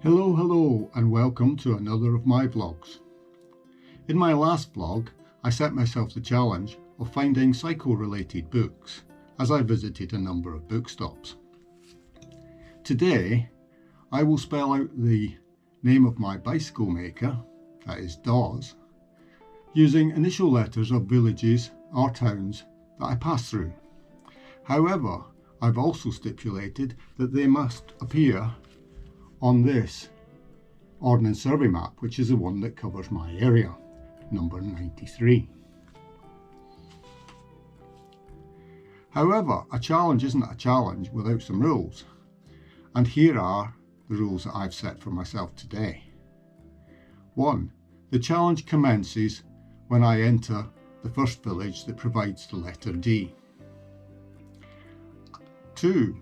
Hello and welcome to another of my vlogs. In my last vlog I set myself the challenge of finding cycle related books as I visited a number of bookstops. Today I will spell out the name of my bicycle maker, that is Dawes, using initial letters of villages or towns that I pass through. However, I've also stipulated that they must appear on this Ordnance Survey map, which is the one that covers my area, number 93. However, a challenge isn't a challenge without some rules, and here are the rules that I've set for myself today. 1. The challenge commences when I enter the first village that provides the letter D. 2.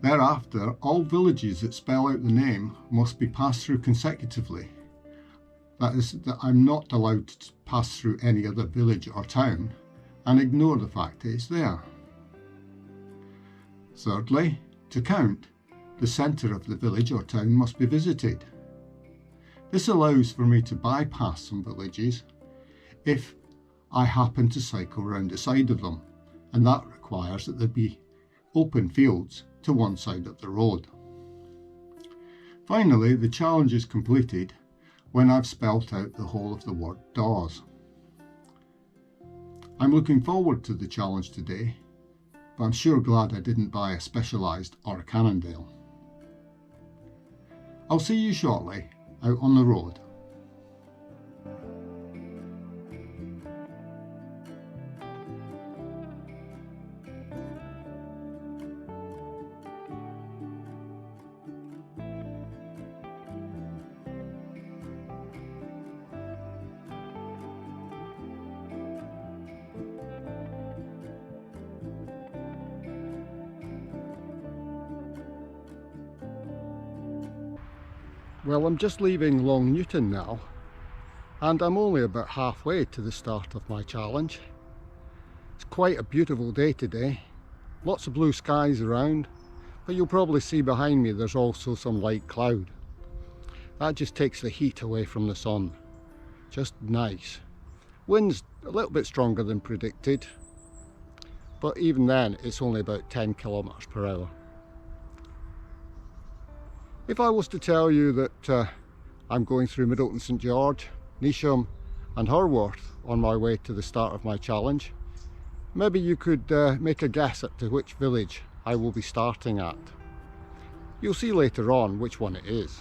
Thereafter, all villages that spell out the name must be passed through consecutively. That is, that I'm not allowed to pass through any other village or town and ignore the fact that it's there. Thirdly, to count, the centre of the village or town must be visited. This allows for me to bypass some villages if I happen to cycle round the side of them, and that requires that there be open fields to one side of the road. Finally, the challenge is completed when I've spelt out the whole of the word Dawes. I'm looking forward to the challenge today, but I'm sure glad I didn't buy a Specialised or a Cannondale. I'll see you shortly out on the road. Well, I'm just leaving Long Newton now, and I'm only about halfway to the start of my challenge. It's quite a beautiful day today, lots of blue skies around, but you'll probably see behind me there's also some light cloud. That just takes the heat away from the sun. Just nice. Wind's a little bit stronger than predicted, but even then it's only about 10 kilometers per hour. If I was to tell you that I'm going through Middleton St George, Neasham and Harworth on my way to the start of my challenge, maybe you could make a guess at to which village I will be starting at. You'll see later on which one it is.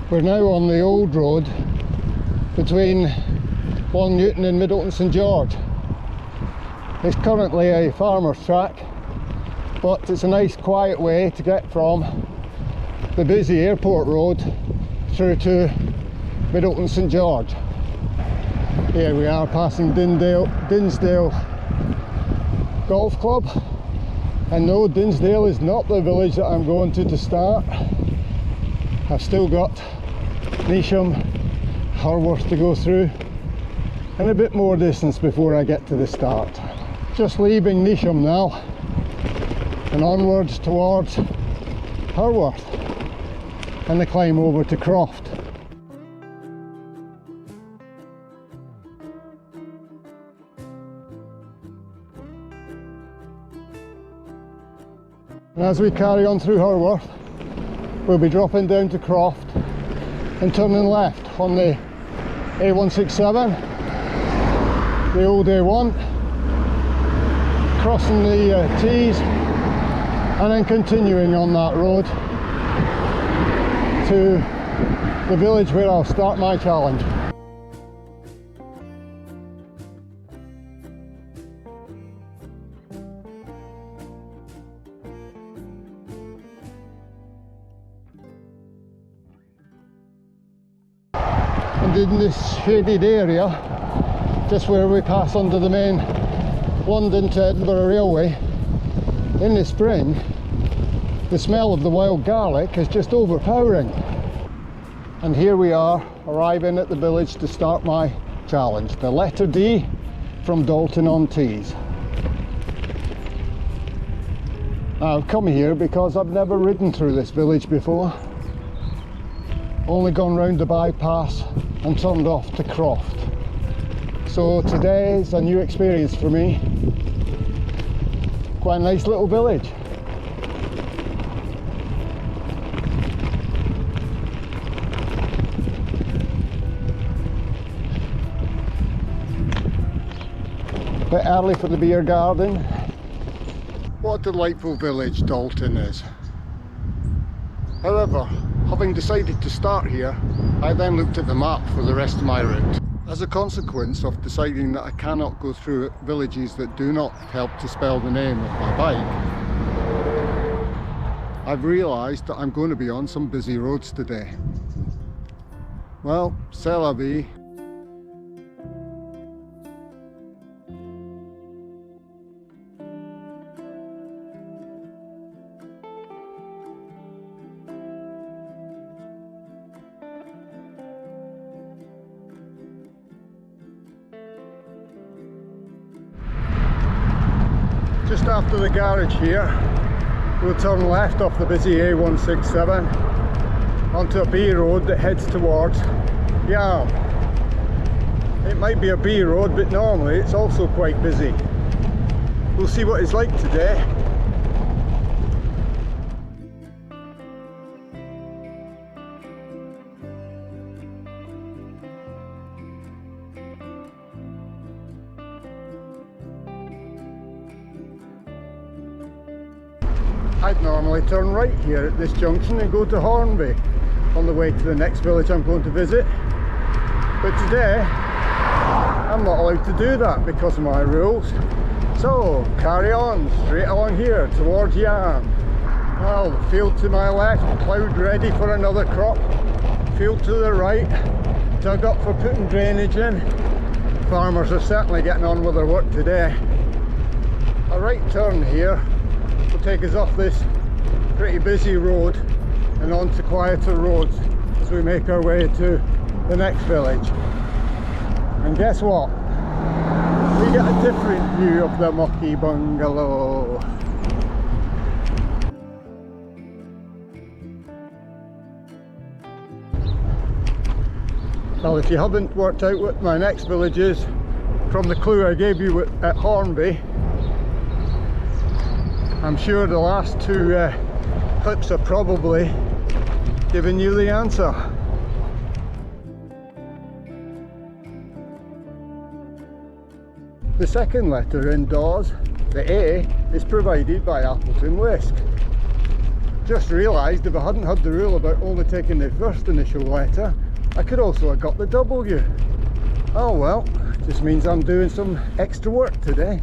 We're now on the old road between Long Newton and Middleton St George. It's currently a farmer's track, but it's a nice quiet way to get from the busy airport road through to Middleton St George. Here we are passing Dinsdale Golf Club, and no, Dinsdale is not the village that I'm going to start. I've still got Neasham, Harworth to go through, and a bit more distance before I get to the start. Just leaving Neasham now and onwards towards Harworth and the climb over to Croft. And as we carry on through Harworth, we'll be dropping down to Croft and turning left on the A167, the old A1, crossing the Tees and then continuing on that road to the village where I'll start my challenge. And in this shaded area, just where we pass under the main London to Edinburgh Railway, in the spring the smell of the wild garlic is just overpowering. And here we are, arriving at the village to start my challenge, the letter D from Dalton-on-Tees. I've come here because I've never ridden through this village before. Only gone round the bypass and turned off to Croft. So today is a new experience for me. Quite a nice little village. Bit early for the beer garden. What a delightful village Dalton is. However, having decided to start here, I then looked at the map for the rest of my route. As a consequence of deciding that I cannot go through villages that do not help to spell the name of my bike, I've realised that I'm going to be on some busy roads today. Well, c'est la vie. Just after the garage here, we'll turn left off the busy A167 onto a B road that heads towards Yarm. It might be a B road, but normally it's also quite busy. We'll see what it's like today. I'd normally turn right here at this junction and go to Hornby on the way to the next village I'm going to visit. But today, I'm not allowed to do that because of my rules. So, carry on, straight along here towards Yarm. Well, the field to my left, ploughed ready for another crop. Field to the right, dug up for putting drainage in. Farmers are certainly getting on with their work today. A right turn here will take us off this pretty busy road and onto quieter roads as we make our way to the next village. And guess what? We get a different view of the Mucky Bungalow. Well, if you haven't worked out what my next village is from the clue I gave you at Hornby, I'm sure the last two clips are probably giving you the answer. The second letter in Dawes, the A, is provided by Appleton Whisk. Just realised if I hadn't had the rule about only taking the first initial letter, I could also have got the W. Oh well, just means I'm doing some extra work today.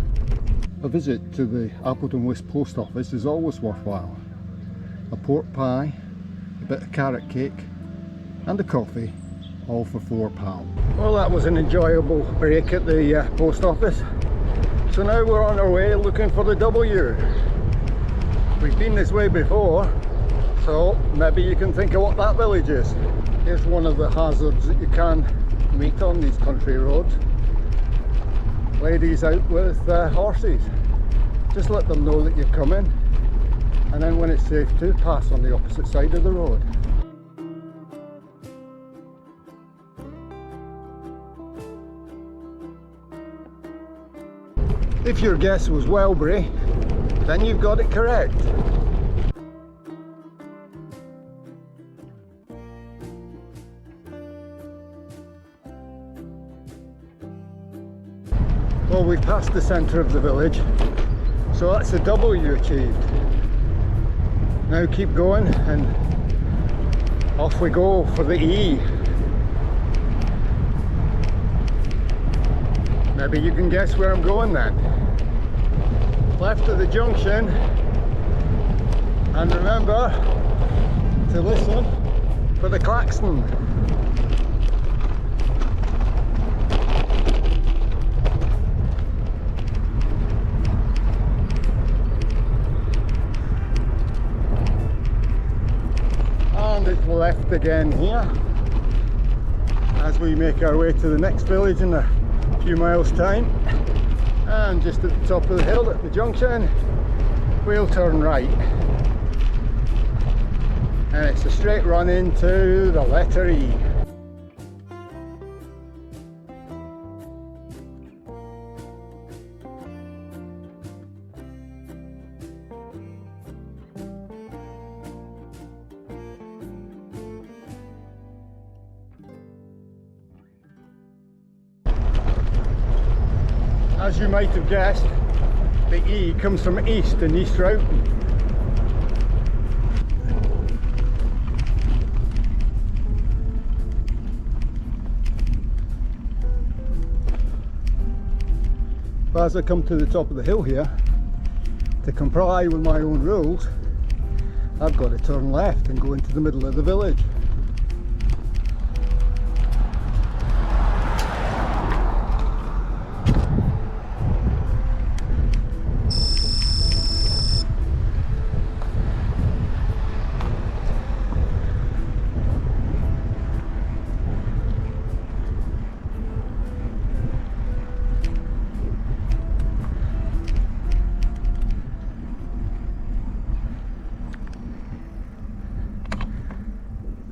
A visit to the Appleton Whisk post office is always worthwhile. A pork pie, a bit of carrot cake and a coffee, all for £4. Well, that was an enjoyable break at the post office. So now we're on our way looking for the W. We've been this way before, so maybe you can think of what that village is. Here's one of the hazards that you can meet on these country roads. Ladies out with horses. Just let them know that you're coming, and then when it's safe to, pass on the opposite side of the road. If your guess was Welbury, then you've got it correct. Well, we've passed the centre of the village, so that's a W achieved. Now keep going and off we go for the E. Maybe you can guess where I'm going then. Left of the junction, and remember to listen for the klaxon. And it's left again here. as we make our way to the next village in a few miles time. And just at the top of the hill at the junction, we'll turn right. And it's a straight run into the letter E. As you might have guessed, the E comes from east in East Rowton. But as I come to the top of the hill here, to comply with my own rules, I've got to turn left and go into the middle of the village.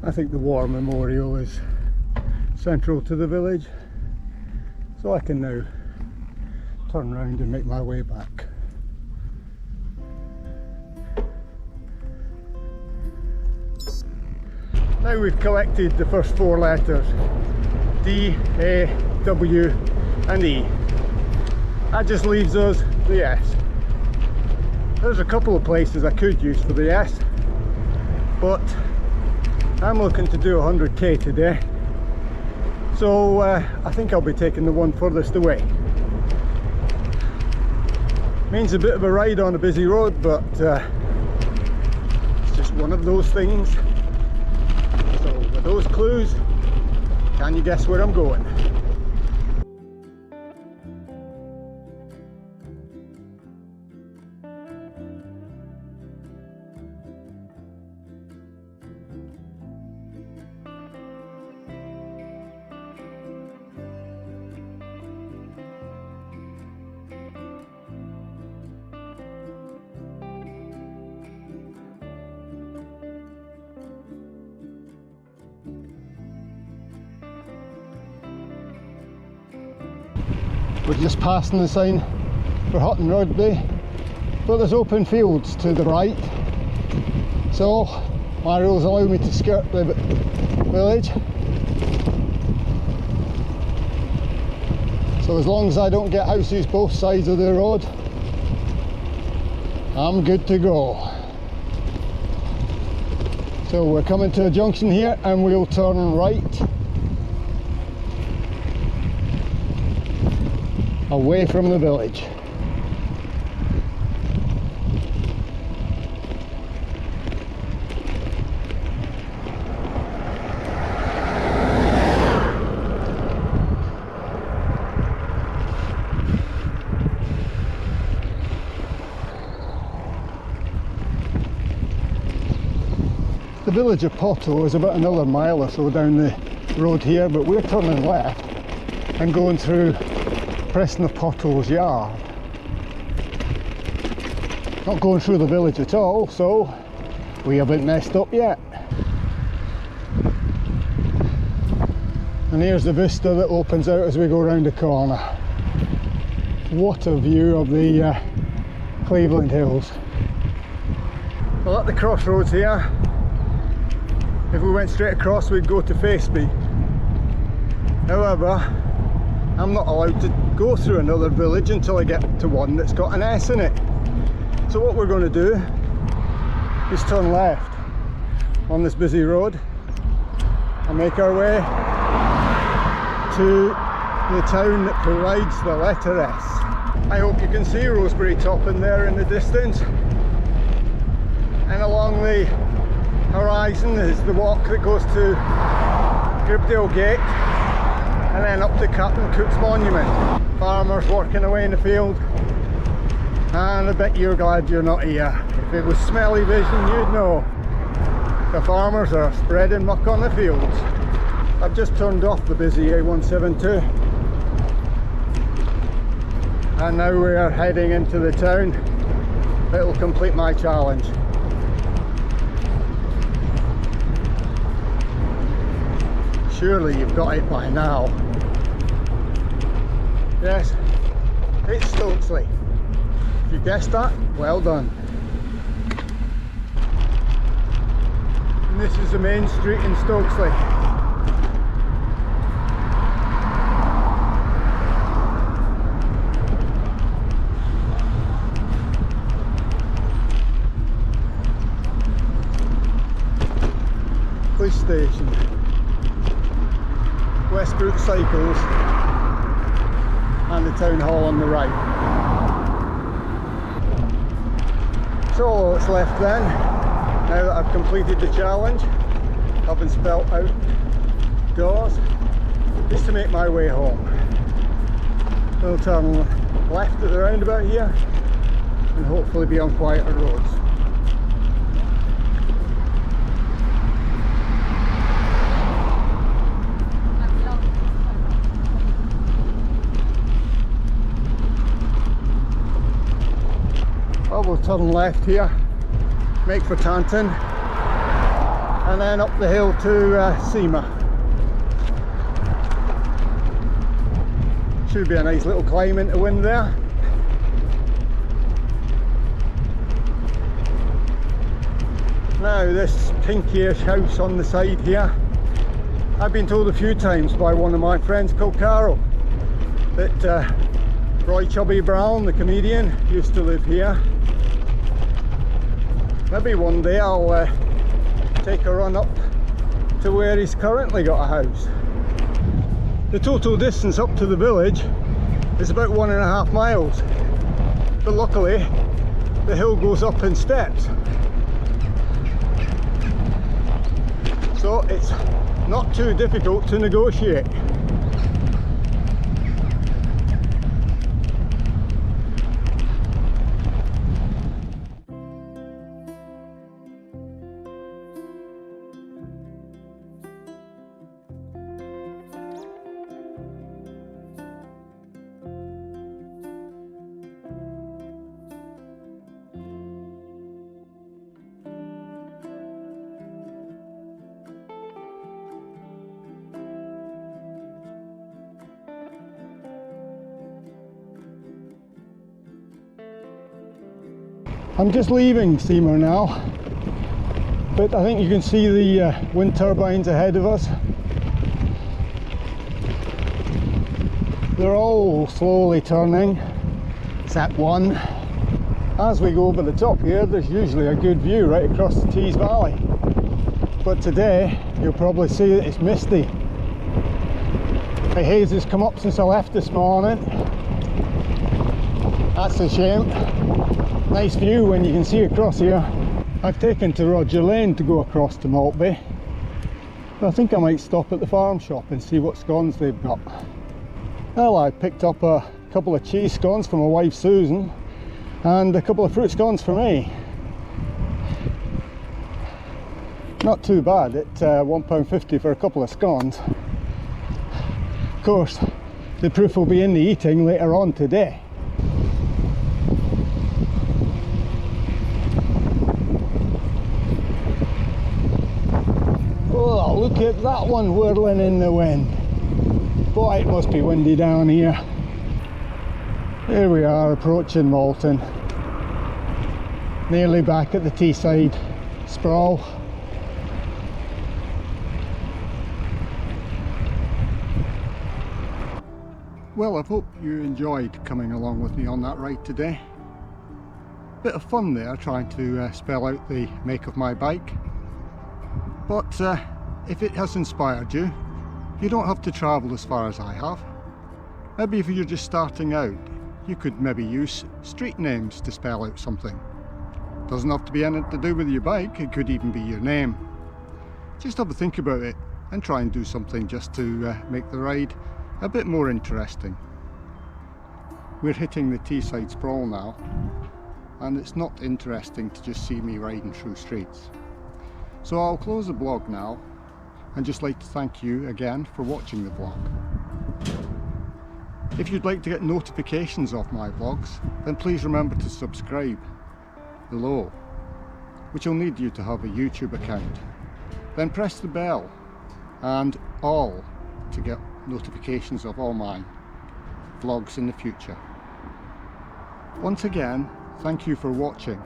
I think the war memorial is central to the village, so I can now turn around and make my way back. Now we've collected the first four letters, D, A, W and E. That just leaves us the S. There's a couple of places I could use for the S, but I'm looking to do 100k today, so I think I'll be taking the one furthest away. Means a bit of a ride on a busy road, but it's just one of those things. So with those clues, can you guess where I'm going? We're just passing the sign for Hutton Rugby, but there's open fields to the right, so my rules allow me to skirt the village. So as long as I don't get houses both sides of the road, I'm good to go. So we're coming to a junction here and we'll turn right away from the village. The village of Potto is about another mile or so down the road here, but we're turning left and going through Preston of Potto's yard. Not going through the village at all, so we haven't messed up yet. And here's the vista that opens out as we go round the corner. What a view of the Cleveland Hills. Well, at the crossroads here, if we went straight across we'd go to Faceby. However, I'm not allowed to go through another village until I get to one that's got an S in it. So what we're going to do is turn left on this busy road and make our way to the town that provides the letter S. I hope you can see Rosebery Top in there in the distance, and along the horizon is the walk that goes to Gribdale Gate and then up to Captain Cook's Monument. Farmers working away in the field, and I bet you're glad you're not here. If it was smelly vision, you'd know. The farmers are spreading muck on the fields. I've just turned off the busy A172 and now we are heading into the town. It'll complete my challenge. Surely you've got it by now. Yes, it's Stokesley. If you guessed that, well done. And this is the main street in Stokesley. Police station. Westbrook Cycles and the town hall on the right. So all that's left then, now that I've completed the challenge, having spelt out doors, is to make my way home. I'll turn left at the roundabout here and hopefully be on quieter roads. We'll turn left here, make for Taunton, and then up the hill to Sema. Should be a nice little climb into wind there. Now this pinkish house on the side here, I've been told a few times by one of my friends called Carol that Roy Chubby Brown, the comedian, used to live here. Maybe one day I'll take a run up to where he's currently got a house. The total distance up to the village is about 1.5 miles, but luckily the hill goes up in steps, so it's not too difficult to negotiate. I'm just leaving Seymour now, but I think you can see the wind turbines ahead of us. They're all slowly turning, except one. As we go over the top here, there's usually a good view right across the Tees Valley, but today you'll probably see that it's misty. The haze has come up since I left this morning. That's a shame. Nice view when you can see across here. I've taken to Roger Lane to go across to Maltby. I think I might stop at the farm shop and see what scones they've got. Well, I picked up a couple of cheese scones for my wife Susan and a couple of fruit scones for me. Not too bad at £1.50 for a couple of scones. Of course, the proof will be in the eating later on today. Oh, look at that one whirling in the wind. Boy, it must be windy down here. Here we are approaching Malton. Nearly back at the Teesside sprawl. Well, I hope you enjoyed coming along with me on that ride today. Bit of fun there trying to spell out the make of my bike. But if it has inspired you, you don't have to travel as far as I have. Maybe if you're just starting out, you could maybe use street names to spell out something. Doesn't have to be anything to do with your bike, it could even be your name. Just have a think about it and try and do something just to make the ride a bit more interesting. We're hitting the Teesside sprawl now, and it's not interesting to just see me riding through streets. So I'll close the blog now and just like to thank you again for watching the vlog. If you'd like to get notifications of my vlogs, then please remember to subscribe below, which will need you to have a YouTube account. Then press the bell and all to get notifications of all my vlogs in the future. Once again, thank you for watching.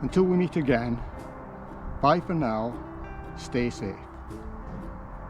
Until we meet again, bye for now, stay safe.